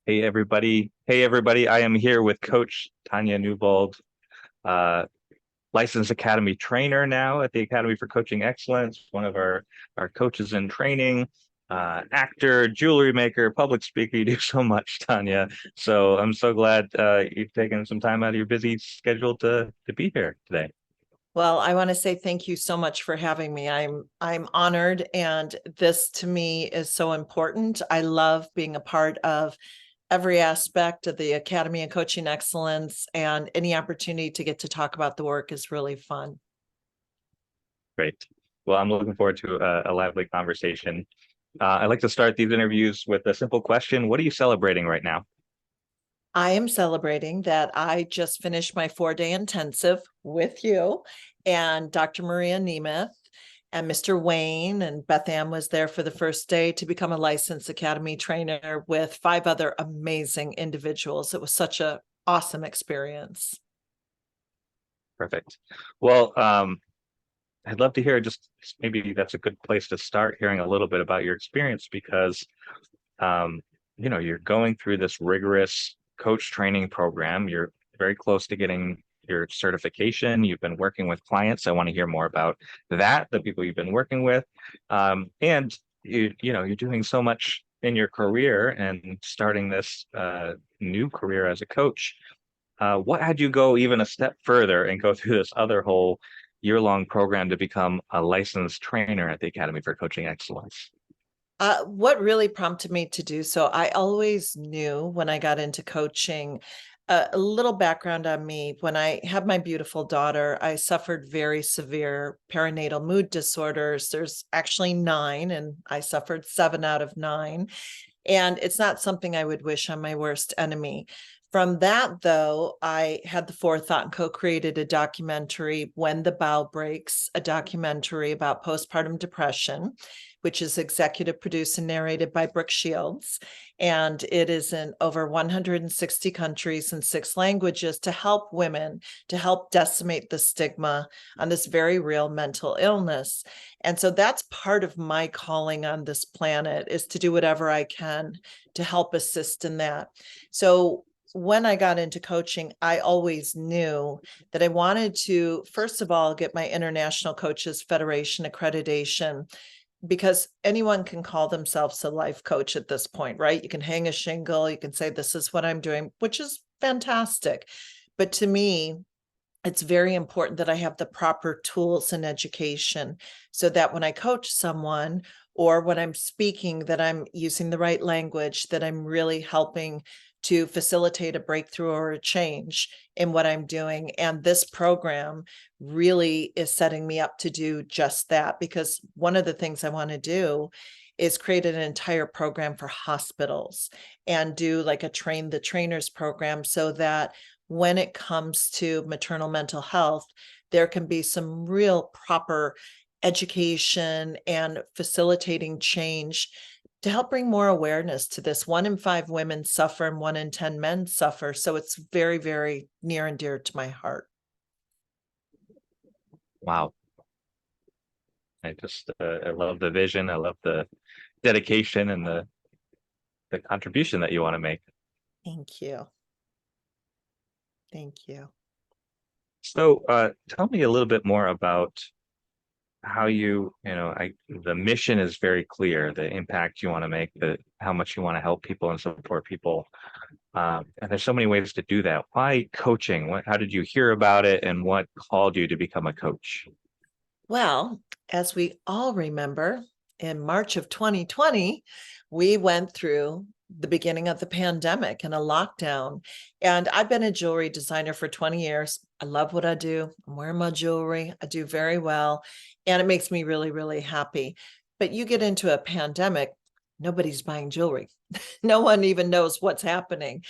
Hey everybody. Hey everybody. I am here with Coach Tanya Newbould, uh, licensed academy trainer now at the Academy for Coaching Excellence, one of our coaches in training, actor, jewelry maker, public speaker. You do so much, Tanya. So I'm so glad you've taken some time out of your busy schedule to be here today. Well, I want to say thank you so much for having me. I'm honored, and this to me is so important. I love being a part of every aspect of the Academy of Coaching Excellence, and any opportunity to get to talk about the work is really fun. Great. Well, I'm looking forward to a lively conversation. I like to start these interviews with a simple question. What are you celebrating right now? I am celebrating that I just finished my 4-day intensive with you and Dr. Maria Nemeth and Mr. Wayne, and Beth Ann was there for the first day to become a licensed academy trainer with 5 other amazing individuals. It was such an awesome experience. Perfect. Well, I'd love to hear just maybe that's a good place to start hearing a little bit about your experience because um, you're going through this rigorous coach training program. You're very close to getting your certification. You've been working with clients. I want to hear more about that, the people you've been working with. And you're doing so much in your career and starting this new career as a coach. What had you go even a step further and go through this other whole year-long program to become a licensed trainer at the Academy for Coaching Excellence? What really prompted me to do so, I always knew when I got into coaching. A little background on me: when I had my beautiful daughter, I suffered very severe perinatal mood disorders. There's actually 9, and I suffered 7 out of 9. And it's not something I would wish on my worst enemy. From that, though, I had the forethought and co-created a documentary, When the Bow Breaks, a documentary about postpartum depression, which is executive produced and narrated by Brooke Shields. And it is in over 160 countries and 6 languages to help women, to help decimate the stigma on this very real mental illness. And so that's part of my calling on this planet, is to do whatever I can to help assist in that. So when I got into coaching, I always knew that I wanted to, first of all, get my International Coaches Federation accreditation, because anyone can call themselves a life coach at this point, right? You can hang a shingle, you can say, this is what I'm doing, which is fantastic. But to me, it's very important that I have the proper tools and education so that when I coach someone or when I'm speaking, that I'm using the right language, that I'm really helping to facilitate a breakthrough or a change in what I'm doing. And this program really is setting me up to do just that, because one of the things I want to do is create an entire program for hospitals and do like a train the trainers program, so that when it comes to maternal mental health, there can be some real proper education and facilitating change to help bring more awareness to this. 1 in 5 women suffer and 1 in 10 men suffer. So it's very, very near and dear to my heart. Wow. I love the vision. I love the dedication and the contribution that you want to make. Thank you. Thank you. So, tell me a little bit more about how the mission is very clear, the impact you want to make, the how much you want to help people and support people. And there's so many ways to do that. Why coaching? How did you hear about it, and what called you to become a coach? Well, as we all remember, in March of 2020, we went through the beginning of the pandemic and a lockdown. And I've been a jewelry designer for 20 years. I love what I do. I'm wearing my jewelry. I do very well. And it makes me really, really happy. But you get into a pandemic, nobody's buying jewelry. No one even knows what's happening.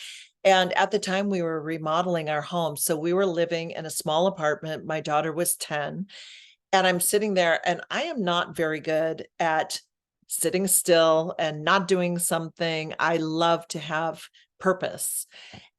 And at the time, we were remodeling our home. So we were living in a small apartment. My daughter was 10. And I'm sitting there, and I am not very good at sitting still and not doing something. I love to have purpose.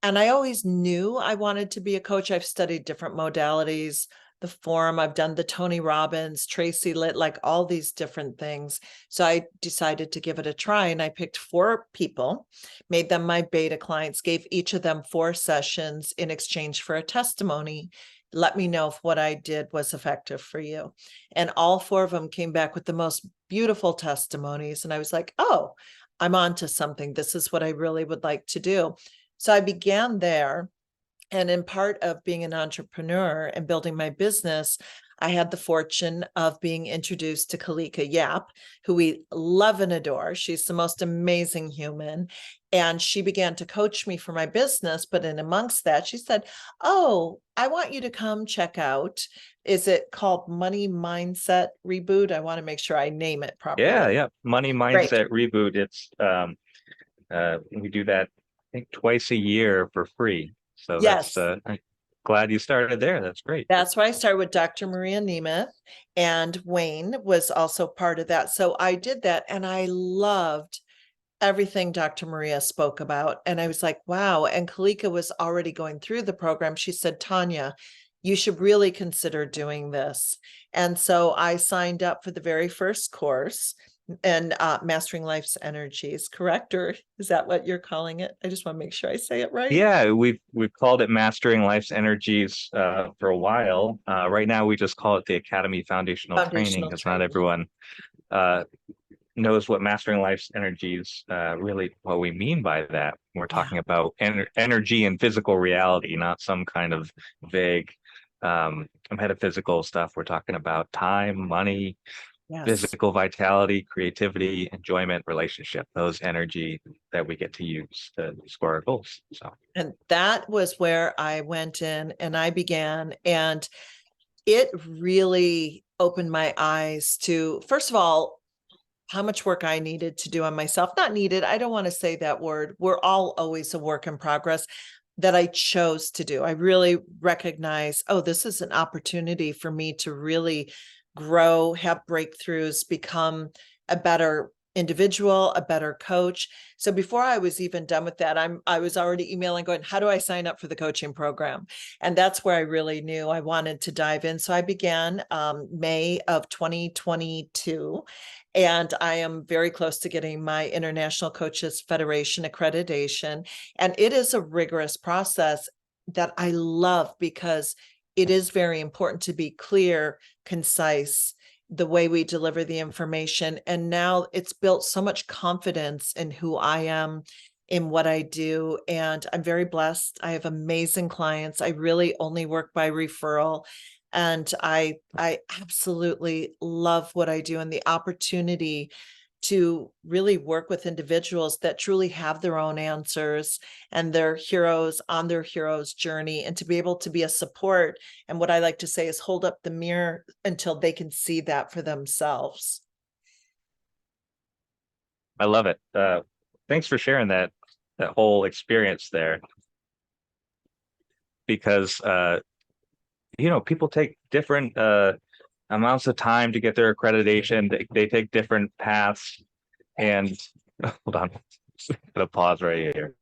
And I always knew I wanted to be a coach. I've studied different modalities, the forum. I've done the Tony Robbins, Tracy Litt, like all these different things. So I decided to give it a try, and I picked 4 people, made them my beta clients, gave each of them 4 sessions in exchange for a testimony. Let me know if what I did was effective for you. And all 4 of them came back with the most beautiful testimonies. And I was like, oh, I'm on to something. This is what I really would like to do. So I began there. And in part of being an entrepreneur and building my business, I had the fortune of being introduced to Kalika Yap, who we love and adore. She's the most amazing human. And she began to coach me for my business. But in amongst that, she said, oh, I want you to come check out. Is it called Money Mindset Reboot? I want to make sure I name it properly. Yeah. Money Great. Mindset Reboot. It's we do that, I think, twice a year for free. So that's Yes. I'm glad you started there. That's great. That's why I started with Dr. Maria Nemeth, and Wayne was also part of that. So I did that, and I loved everything Dr. Maria spoke about. And I was like, wow. And Kalika was already going through the program. She said, Tanya, you should really consider doing this. And so I signed up for the very first course, and Mastering Life's Energies, correct? Or is that what you're calling it? I just want to make sure I say it right. Yeah, we've called it Mastering Life's Energies for a while. Right now, we just call it the Academy Foundational Training, Foundational because not training. everyone uh, knows what Mastering Life's Energies really, what we mean by that. We're Yeah. talking about energy and physical reality, not some kind of vague metaphysical stuff. We're talking about time, money, Yes. physical vitality, creativity, enjoyment, relationship, those energy that we get to use to score our goals. So And that was where I went in and I began. And it really opened my eyes to, first of all, how much work I needed to do on myself. Not needed, I don't want to say that word. We're all always a work in progress, that I chose to do. I really recognize, oh, this is an opportunity for me to really grow, have breakthroughs, become a better individual, a better coach. So before I was even done with that, I was already emailing going, how do I sign up for the coaching program? And that's where I really knew I wanted to dive in. So I began May of 2022. And I am very close to getting my International Coaches Federation accreditation. And it is a rigorous process that I love, because it is very important to be clear, concise, the way we deliver the information. And now it's built so much confidence in who I am, in what I do. And I'm very blessed. I have amazing clients. I really only work by referral. And I absolutely love what I do, and the opportunity to really work with individuals that truly have their own answers and their heroes on their hero's journey, and to be able to be a support. And what I like to say is hold up the mirror until they can see that for themselves. I love it. Thanks for sharing that whole experience there, because people take different amounts of time to get their accreditation. They take different paths, and hold on, I'm gonna pause right here.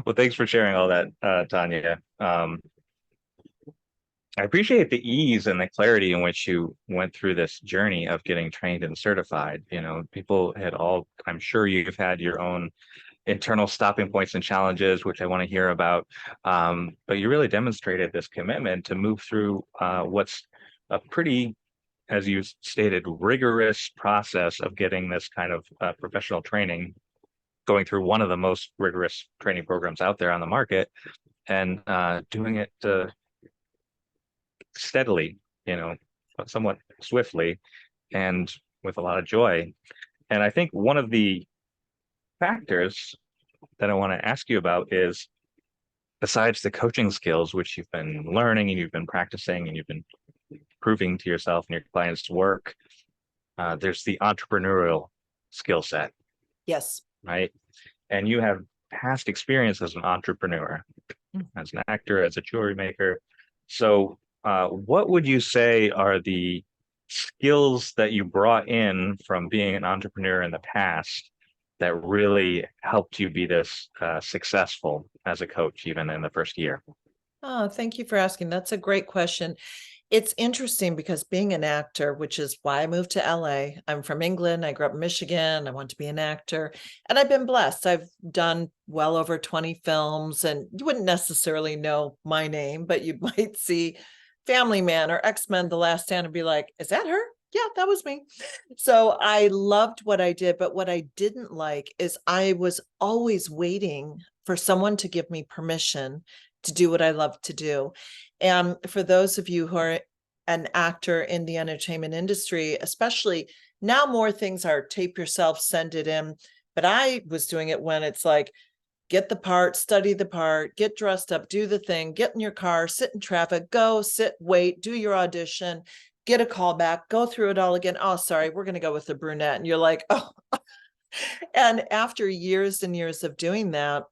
Well, thanks for sharing all that, Tanya. I appreciate the ease and the clarity in which you went through this journey of getting trained and certified. People had all, I'm sure you've had your own internal stopping points and challenges, which I want to hear about. But you really demonstrated this commitment to move through what's a pretty, as you stated, rigorous process of getting this kind of professional training, going through one of the most rigorous training programs out there on the market, and doing it steadily, somewhat swiftly, and with a lot of joy. And I think one of the factors that I want to ask you about is, besides the coaching skills, which you've been learning and you've been practicing and you've been proving to yourself and your clients' work, there's the entrepreneurial skill set, Yes. right? And you have past experience as an entrepreneur, as an actor, as a jewelry maker. So, what would you say are the skills that you brought in from being an entrepreneur in the past that really helped you be this successful as a coach, even in the first year? Oh, thank you for asking. That's a great question. It's interesting because being an actor, which is why I moved to LA, I'm from England. I grew up in Michigan. I want to be an actor. And I've been blessed. I've done well over 20 films, and you wouldn't necessarily know my name, but you might see Family Man or X-Men The Last Stand and be like, is that her? Yeah, that was me. So I loved what I did, but what I didn't like is I was always waiting for someone to give me permission to do what I love to do. And for those of you who are an actor in the entertainment industry, especially now, more things are tape yourself, send it in. But I was doing it when it's like, get the part, study the part, get dressed up, do the thing, get in your car, sit in traffic, go, sit, wait, do your audition, get a call back, go through it all again. Oh, sorry, we're going to go with the brunette. And you're like, oh. And after years and years of doing that,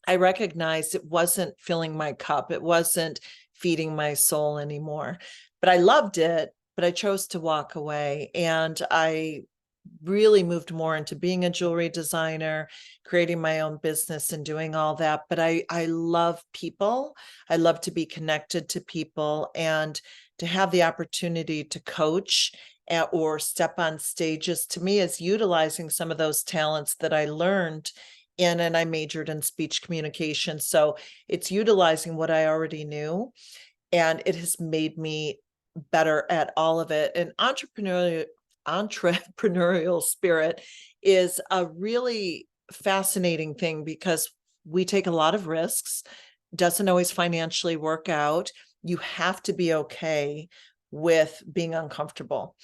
I recognized it wasn't filling my cup. It wasn't feeding my soul anymore. But I loved it, but I chose to walk away. And I really moved more into being a jewelry designer, creating my own business and doing all that. But I love people. I love to be connected to people, and to have the opportunity to coach or step on stages, to me, is utilizing some of those talents that I learned in, and I majored in speech communication. So it's utilizing what I already knew, and it has made me better at all of it. And entrepreneurial spirit is a really fascinating thing because we take a lot of risks. Doesn't always financially work out. You have to be okay with being uncomfortable.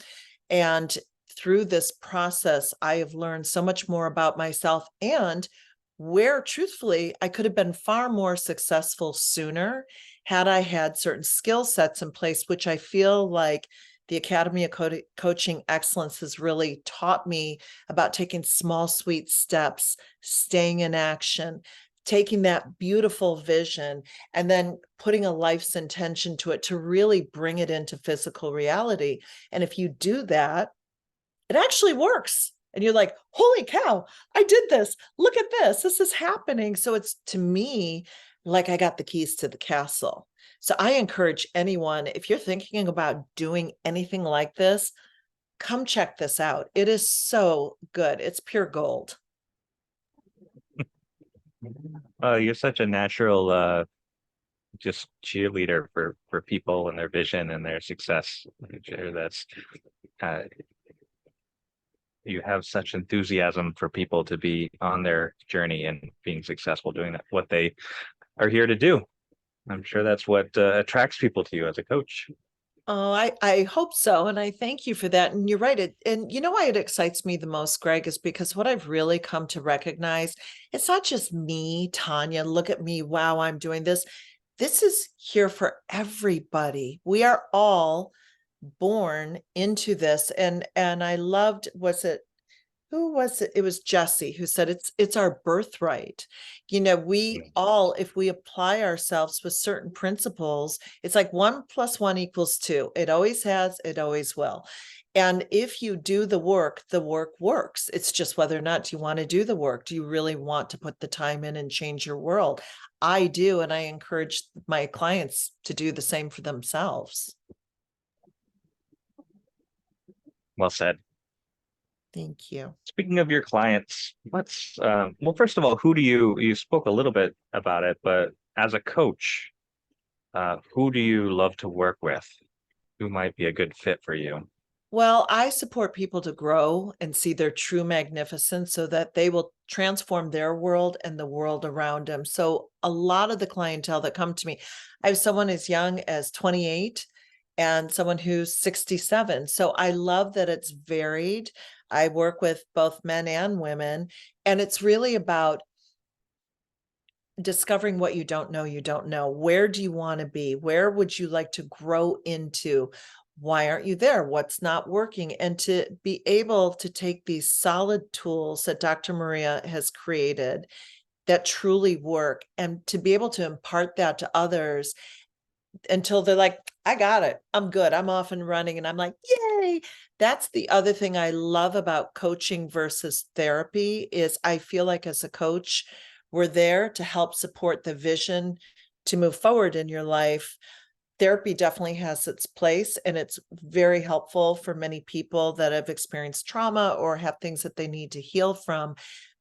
And through this process, I have learned so much more about myself, and where truthfully I could have been far more successful sooner had I had certain skill sets in place, which I feel like the Academy of Coaching Excellence has really taught me about taking small, sweet steps, staying in action, taking that beautiful vision, and then putting a life's intention to it to really bring it into physical reality. And if you do that, it actually works. And you're like, holy cow, I did this. Look at this. This is happening. So it's, to me, like I got the keys to the castle. So I encourage anyone, if you're thinking about doing anything like this, come check this out. It is so good. It's pure gold. You're such a natural just cheerleader for people and their vision and their success. I'm sure that's uh, you have such enthusiasm for people to be on their journey and being successful doing that, what they are here to do. I'm sure that's what attracts people to you as a coach. Oh, I hope so. And I thank you for that. And you're right. And you know why it excites me the most, Greg, is because what I've really come to recognize, it's not just me, Tanya, look at me. Wow, I'm doing this. This is here for everybody. We are all born into this. And I loved, was it, who was it? It was Jesse who said it's our birthright. You know, we all, if we apply ourselves with certain principles, it's like 1 + 1 = 2. It always has, it always will. And if you do the work works. It's just whether or not do you want to do the work. Do you really want to put the time in and change your world? I do, and I encourage my clients to do the same for themselves. Well said. Thank you. Speaking of your clients, let's well, first of all, who do you spoke a little bit about it, but as a coach, who do you love to work with? Who might be a good fit for you? Well, I support people to grow and see their true magnificence so that they will transform their world and the world around them. So, a lot of the clientele that come to me, I have someone as young as 28 and someone who's 67. So, I love that it's varied. I work with both men and women, and it's really about discovering what you don't know. You don't know. Where do you want to be? Where would you like to grow into? Why aren't you there? What's not working? And to be able to take these solid tools that Dr. Maria has created that truly work, and to be able to impart that to others until they're like, I got it. I'm good. I'm off and running. And I'm like, yay. That's the other thing I love about coaching versus therapy is I feel like as a coach, we're there to help support the vision to move forward in your life, therapy definitely has its place, and it's very helpful for many people that have experienced trauma or have things that they need to heal from.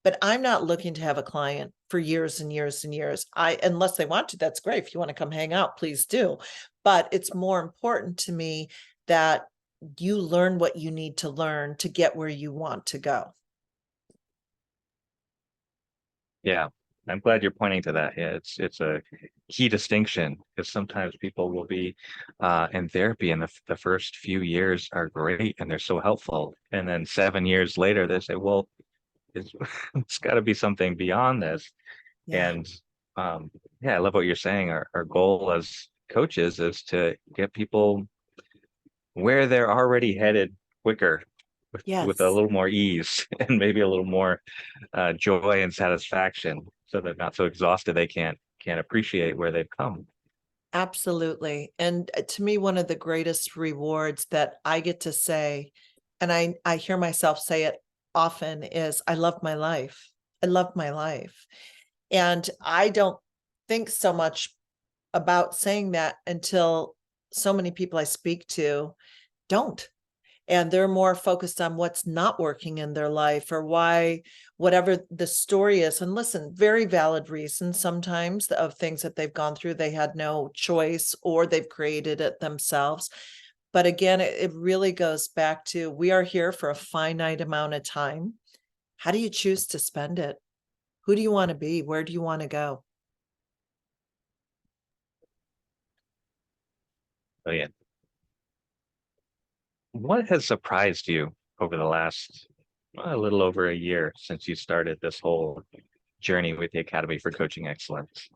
But I'm not looking to have a client for years and years and years. Unless they want to, that's great. If you want to come hang out, please do. But it's more important to me that you learn what you need to learn to get where you want to go. Yeah, I'm glad you're pointing to that. Yeah, it's a key distinction because sometimes people will be in therapy and the first few years are great and they're so helpful. And then 7 years later, they say, well, it's, it's got to be something beyond this. Yeah. And yeah, I love what you're saying. Our goal as coaches is to get people where they're already headed quicker with a Yes. little more ease and maybe a little more joy and satisfaction so they're not so exhausted they can't appreciate where they've come. Absolutely. And to me, one of the greatest rewards that I get to say, and I hear myself say it often, is I love my life. I love my life. And I don't think so much about saying that until so many people I speak to don't. And they're more focused on what's not working in their life or why, whatever the story is. And listen, very valid reasons sometimes of things that they've gone through. They had no choice or they've created it themselves. But again, it really goes back to we are here for a finite amount of time. How do you choose to spend it? Who do you want to be? Where do you want to go? So yeah, what has surprised you over the last a little over a year since you started this whole journey with the Academy for Coaching Excellence?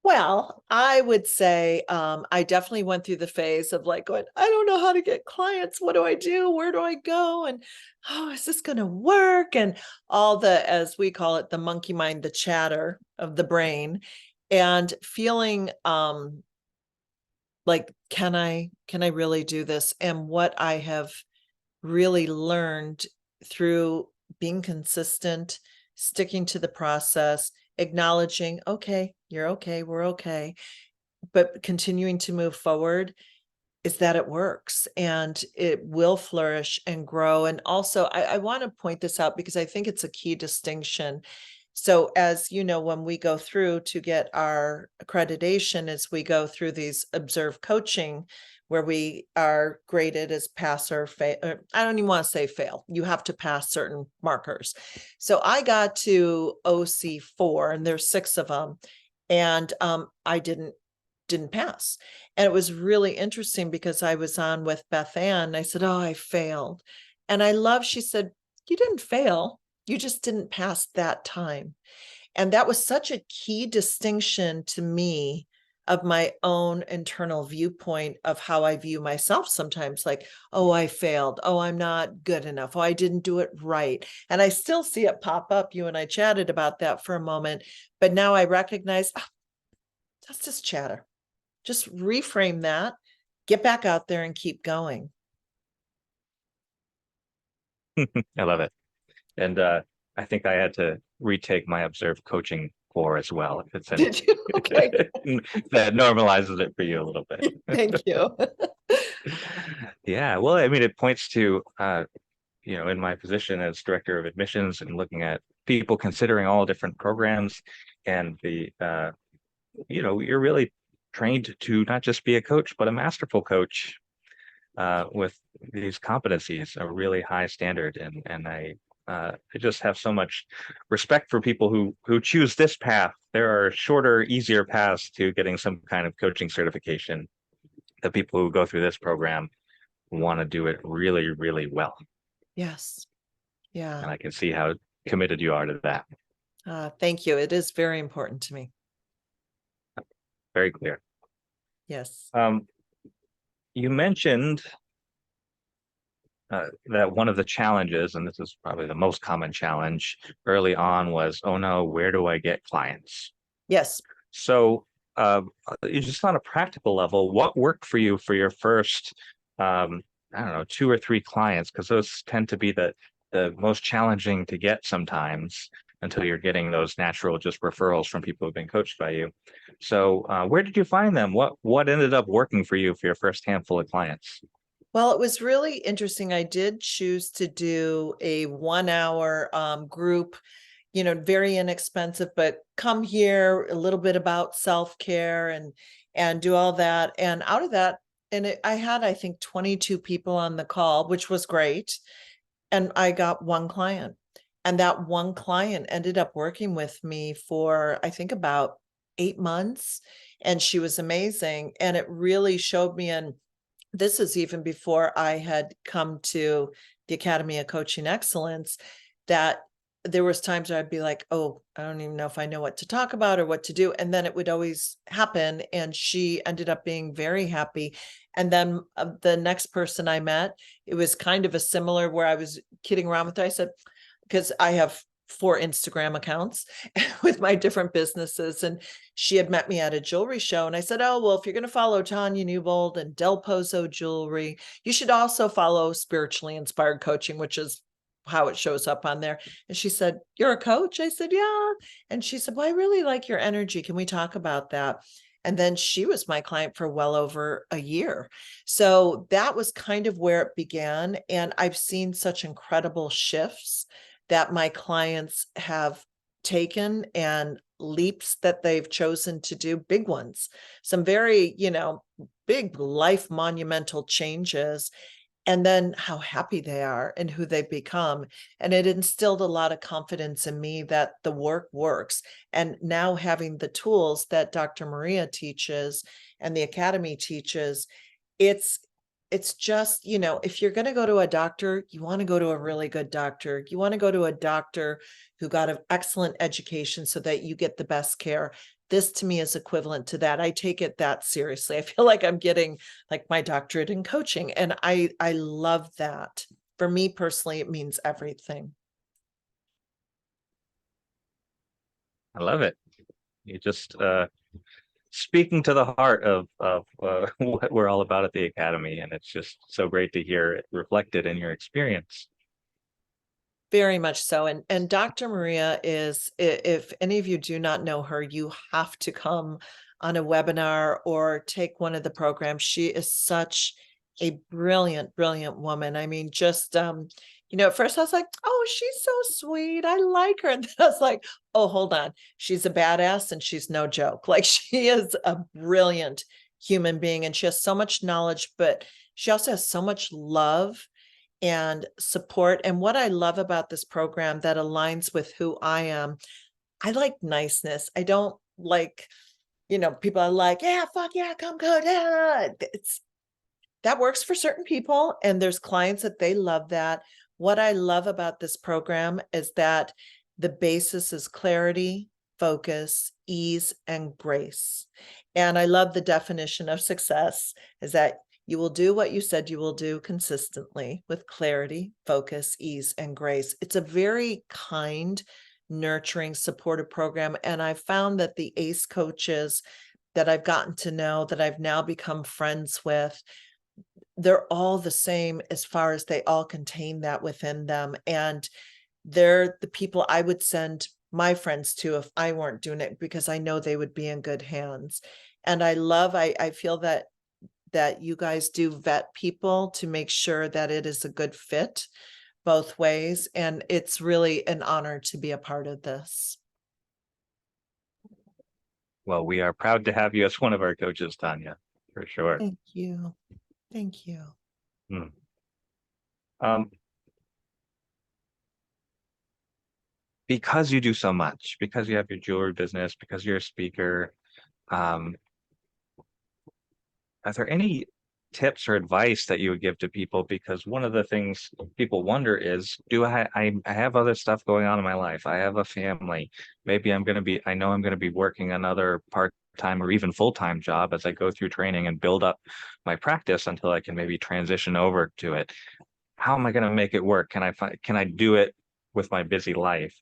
Well, I would say I definitely went through the phase of like going, I don't know how to get clients. What do I do? Where do I go? And oh, is this going to work? And all the, as we call it, the monkey mind, the chatter of the brain, and feeling like, can I really do this? And what I have really learned through being consistent, sticking to the process, acknowledging, okay, you're okay, we're okay, but continuing to move forward is that it works and it will flourish and grow. And also, I want to point this out because I think it's a key distinction. So, as you know, when we go through to get our accreditation, as we go through these observed coaching, where we are graded as pass or fail, I don't even want to say fail. You have to pass certain markers. So I got to OC4, and there's 6 of them, and I didn't pass. And it was really interesting because I was on with Beth Ann. I said, oh, I failed. And I love, she said, you didn't fail. You just didn't pass that time. And that was such a key distinction to me of my own internal viewpoint of how I view myself sometimes, like, oh, I failed. Oh, I'm not good enough. Oh, I didn't do it right. And I still see it pop up. You and I chatted about that for a moment, but now I recognize, oh, that's just chatter. Just reframe that, get back out there and keep going. I love it. And I think I had to retake my observed coaching core as well. If it's any Did you? Okay. that normalizes it for you a little bit. Thank you. Yeah, well, I mean, it points to in my position as director of admissions and looking at people considering all different programs and you're really trained to not just be a coach, but a masterful coach with these competencies, a really high standard. And I just have so much respect for people who choose this path. There are shorter, easier paths to getting some kind of coaching certification. The people who go through this program want to do it really, really well. Yes. Yeah. And I can see how committed you are to that. Thank you. It is very important to me. Very clear. Yes. You mentioned that one of the challenges, and this is probably the most common challenge early on, was, oh no, where do I get clients? Yes. So, just on a practical level, what worked for you for your first, I don't know, 2 or 3 clients? Because those tend to be the most challenging to get sometimes. until you're getting those natural just referrals from people who've been coached by you. So where did you find them? What ended up working for you for your first handful of clients? Well, it was really interesting. I did choose to do a 1 hour group, very inexpensive, but come here, a little bit about self-care and do all that. And out of that, I had, I think, 22 people on the call, which was great. And I got one client. And that one client ended up working with me for, I think, about 8 months. And she was amazing. And it really showed me, and this is even before I had come to the Academy of Coaching Excellence, that there was times where I'd be like, oh, I don't even know if I know what to talk about or what to do. And then it would always happen. And she ended up being very happy. And then the next person I met, it was kind of a similar, where I was kidding around with her. I said, because I have 4 Instagram accounts with my different businesses. And she had met me at a jewelry show. And I said, oh, well, if you're going to follow Tanya Newbould and Del Pozo Jewelry, you should also follow Spiritually Inspired Coaching, which is how it shows up on there. And she said, you're a coach? I said, yeah. And she said, well, I really like your energy. Can we talk about that? And then she was my client for well over a year. So that was kind of where it began. And I've seen such incredible shifts that my clients have taken, and leaps that they've chosen to do, big ones, some very, big life monumental changes, and then how happy they are and who they've become. And it instilled a lot of confidence in me that the work works. And now having the tools that Dr. Maria teaches and the Academy teaches, it's it's just, if you're going to go to a doctor, you want to go to a really good doctor. You want to go to a doctor who got an excellent education so that you get the best care. This to me is equivalent to that. I take it that seriously. I feel like I'm getting like my doctorate in coaching, and I love that. For me personally, it means everything. I love it. You just speaking to the heart of what we're all about at the Academy, and it's just so great to hear it reflected in your experience. Very much so. And Dr. Maria is, if any of you do not know her, you have to come on a webinar or take one of the programs. She is such a brilliant, brilliant woman. I mean, just at first I was like, oh, she's so sweet. I like her. And then I was like, oh, hold on. She's a badass and she's no joke. Like, she is a brilliant human being, and she has so much knowledge, but she also has so much love and support. And what I love about this program that aligns with who I am, I like niceness. I don't like, people are like, yeah, fuck yeah, come go. Yeah. That works for certain people. And there's clients that they love that. What I love about this program is that the basis is clarity, focus, ease, and grace. And I love the definition of success is that you will do what you said you will do consistently with clarity, focus, ease, and grace. It's a very kind, nurturing, supportive program. And I found that the ACE coaches that I've gotten to know, that I've now become friends with, they're all the same as far as they all contain that within them. And they're the people I would send my friends to if I weren't doing it, because I know they would be in good hands. And I feel that you guys do vet people to make sure that it is a good fit both ways. And it's really an honor to be a part of this. Well, we are proud to have you as one of our coaches, Tanya, for sure. Thank you. Thank you. Hmm. Um, because you do so much, because you have your jewelry business, because you're a speaker, um, are there any tips or advice that you would give to people? Because one of the things people wonder is, I have other stuff going on in my life. I have a family. Maybe I know I'm going to be working another part-time or even full-time job as I go through training and build up my practice until I can maybe transition over to it. How am I going to make it work? Can I do it with my busy life?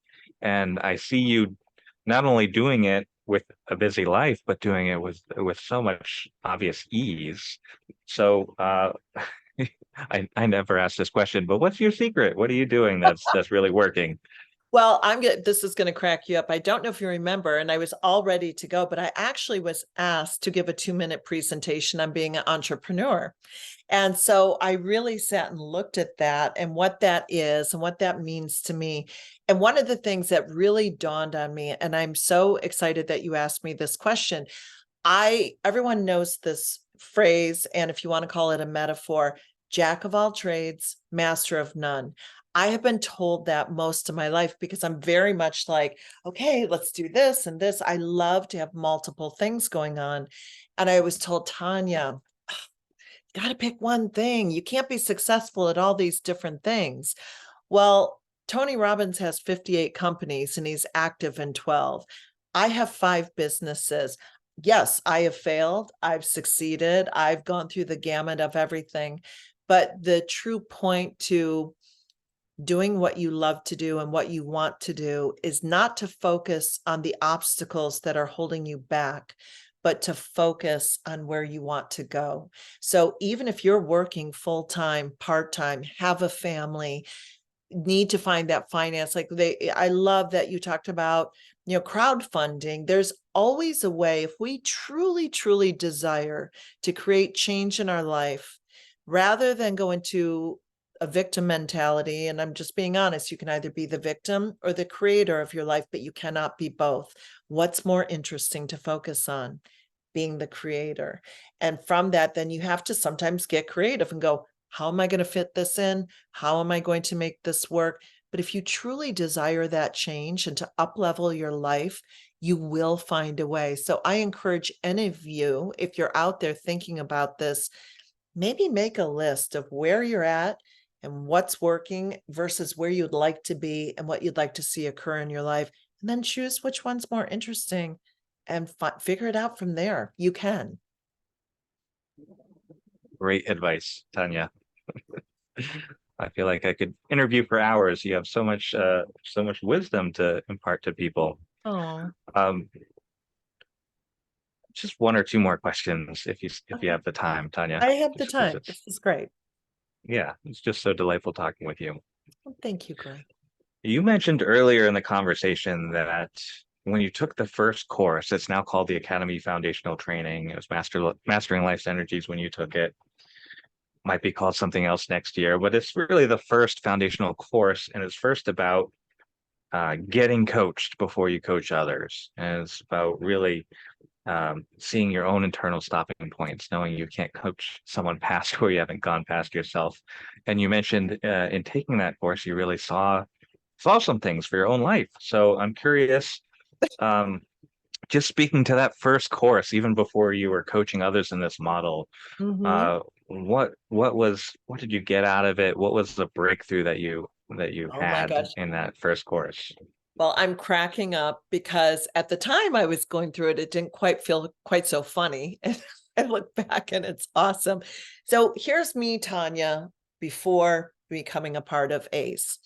And I see you not only doing it with a busy life, but doing it with so much obvious ease. So I never asked this question, but what's your secret? What are you doing that's really working? Well, this is going to crack you up. I don't know if you remember, and I was all ready to go, but I actually was asked to give a 2-minute presentation on being an entrepreneur. And so I really sat and looked at that and what that is and what that means to me. And one of the things that really dawned on me, and I'm so excited that you asked me this question. Everyone knows this phrase, and if you want to call it a metaphor, jack of all trades, master of none. I have been told that most of my life because I'm very much like, okay, let's do this and this. I love to have multiple things going on. And I was told, Tanya, got to pick one thing. You can't be successful at all these different things. Well, Tony Robbins has 58 companies and he's active in 12. I have 5 businesses. Yes, I have failed. I've succeeded. I've gone through the gamut of everything. But the true point to doing what you love to do and what you want to do is not to focus on the obstacles that are holding you back, but to focus on where you want to go. So even if you're working full-time, part-time, have a family, need to find that finance, I love that you talked about, crowdfunding. There's always a way, if we truly, truly desire to create change in our life, rather than go into a victim mentality. And I'm just being honest, you can either be the victim or the creator of your life, but you cannot be both. What's more interesting to focus on? Being the creator. And from that, then you have to sometimes get creative and go, how am I going to fit this in? How am I going to make this work? But if you truly desire that change and to up-level your life, you will find a way. So I encourage any of you, if you're out there thinking about this, maybe make a list of where you're at and what's working versus where you'd like to be and what you'd like to see occur in your life. And then choose which one's more interesting and figure it out from there. You can. Great advice, Tanya. I feel like I could interview for hours. You have so much wisdom to impart to people. Oh, Um, just one or two more questions, if you okay. have the time, Tanya. I have the Just because time. it's This is great. yeah, it's just so delightful talking with you. Well, thank you, Greg. You mentioned earlier in the conversation that when you took the first course, it's now called the Academy Foundational Training. It was Mastering Life's Energies when you took it. Might be called something else next year, but it's really the first foundational course, and it's first about getting coached before you coach others. And it's about really seeing your own internal stopping points, knowing you can't coach someone past where you haven't gone past yourself. And you mentioned in taking that course, you really saw some things for your own life. So I'm curious, um, just speaking to that first course, even before you were coaching others in this model, Mm-hmm. uh, what did you get out of it? What was the breakthrough that you Oh my had gosh. in that first course? Well, I'm cracking up because at the time I was going through it, it didn't quite feel quite so funny. And I look back and it's awesome. So here's me, Tanya, before becoming a part of ACE.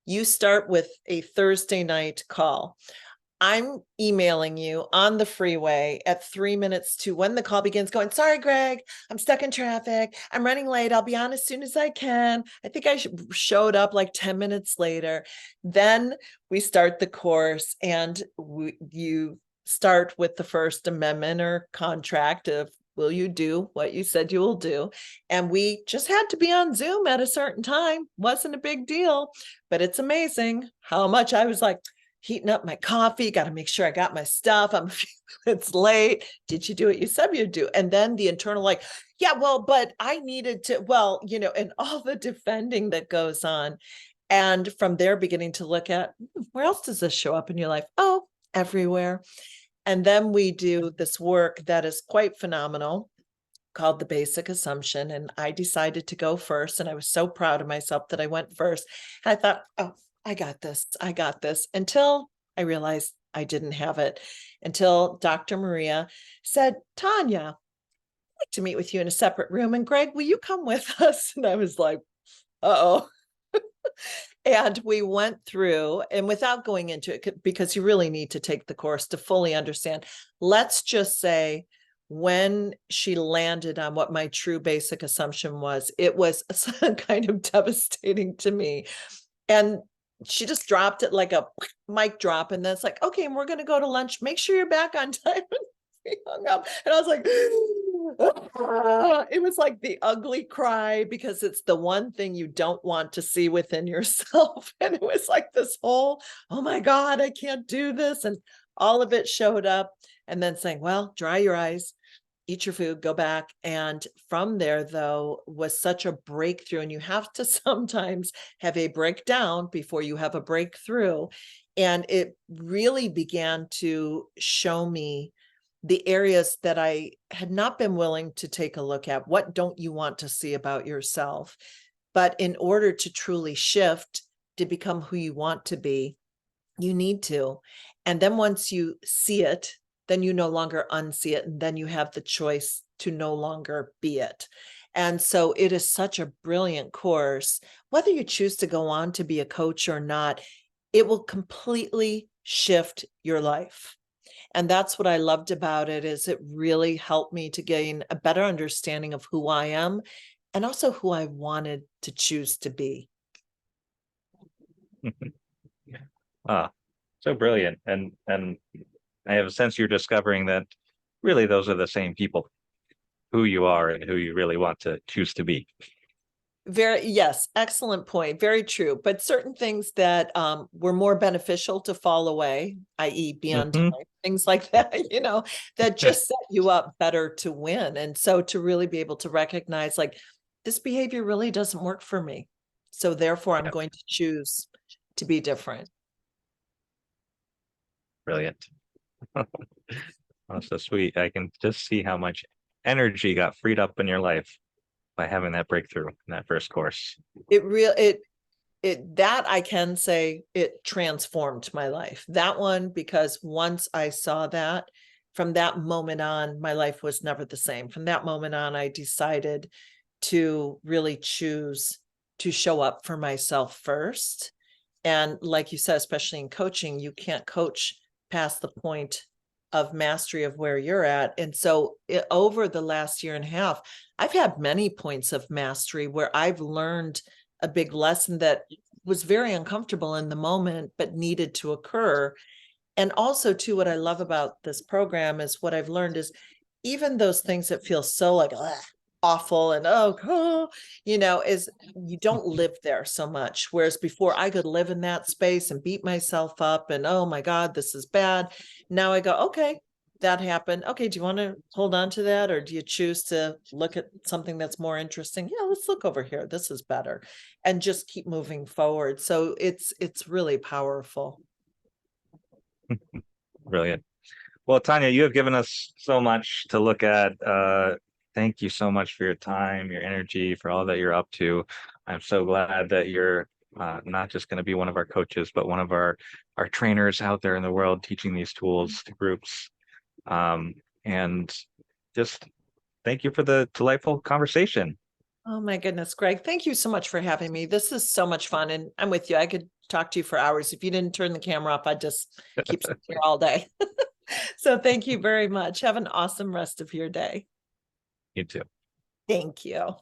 You start with a Thursday night call. I'm emailing you on the freeway at 3 minutes to when the call begins, going, sorry, Greg, I'm stuck in traffic. I'm running late. I'll be on as soon as I can. I think I showed up like 10 minutes later. Then we start the course and you start with the First Amendment or contract of, will you do what you said you will do? And we just had to be on Zoom at a certain time. Wasn't a big deal, but it's amazing how much I was like, heating up my coffee, got to make sure I got my stuff. I'm a few minutes late. Did you do what you said you'd do? And then the internal, like, yeah, well, but I needed to, well, and all the defending that goes on. And from there, beginning to look at where else does this show up in your life? Oh, everywhere. And then we do this work that is quite phenomenal called the basic assumption. And I decided to go first. And I was so proud of myself that I went first. And I thought, oh, I got this. I got this, until I realized I didn't have it, until Dr. Maria said, Tanya, I'd like to meet with you in a separate room. And Greg, will you come with us? And I was like, uh-oh. And we went through, and without going into it, because you really need to take the course to fully understand, let's just say, when she landed on what my true basic assumption was, it was kind of devastating to me. And she just dropped it like a mic drop. And then it's like, okay, and we're going to go to lunch. Make sure you're back on time. We hung up and I was like, it was like the ugly cry because it's the one thing you don't want to see within yourself. And it was like this whole, oh my God, I can't do this. And all of it showed up. And then saying, well, dry your eyes, eat your food, go back. And from there, though, was such a breakthrough. And you have to sometimes have a breakdown before you have a breakthrough. And it really began to show me the areas that I had not been willing to take a look at. What don't you want to see about yourself? But in order to truly shift, to become who you want to be, you need to. And then once you see it, then you no longer unsee it. And then you have the choice to no longer be it. And so it is such a brilliant course. Whether you choose to go on to be a coach or not, it will completely shift your life. And that's what I loved about it, is it really helped me to gain a better understanding of who I am and also who I wanted to choose to be. Ah, so brilliant. And I have a sense you're discovering that really those are the same people, who you are and who you really want to choose to be. Yes, excellent point. Very true. But certain things that were more beneficial to fall away, i.e., be on time, Mhm. things like that, that just set you up better to win. And so to really be able to recognize, like, this behavior really doesn't work for me. So therefore, I'm Yeah, going to choose to be different. brilliant. Oh, so sweet. I can just see how much energy got freed up in your life by having that breakthrough in that first course. It real it that I can say it transformed my life. That one, because once I saw that, from that moment on, my life was never the same. From that moment on, I decided to really choose to show up for myself first. And like you said, especially in coaching, you can't coach past the point of mastery of where you're at. And so over the last year and a half, I've had many points of mastery where I've learned a big lesson that was very uncomfortable in the moment, but needed to occur. And also, too, what I love about this program is what I've learned is even those things that feel so like awful and is you don't live there so much. Whereas before I could live in that space and beat myself up and, oh my God, this is bad. Now I go, okay, that happened. Okay, do you want to hold on to that, or do you choose to look at something that's more interesting? Yeah, let's look over here. This is better, and just keep moving forward. So it's really powerful. Brilliant. Well, Tanya, you have given us so much to look at. Thank you so much for your time, your energy, for all that you're up to. I'm so glad that you're not just going to be one of our coaches, but one of our trainers out there in the world teaching these tools to groups. And just thank you for the delightful conversation. Oh my goodness, Greg, thank you so much for having me. This is so much fun, and I'm with you. I could talk to you for hours. If you didn't turn the camera off, I'd just keep sitting here all day. So thank you very much. Have an awesome rest of your day. You too. Thank you.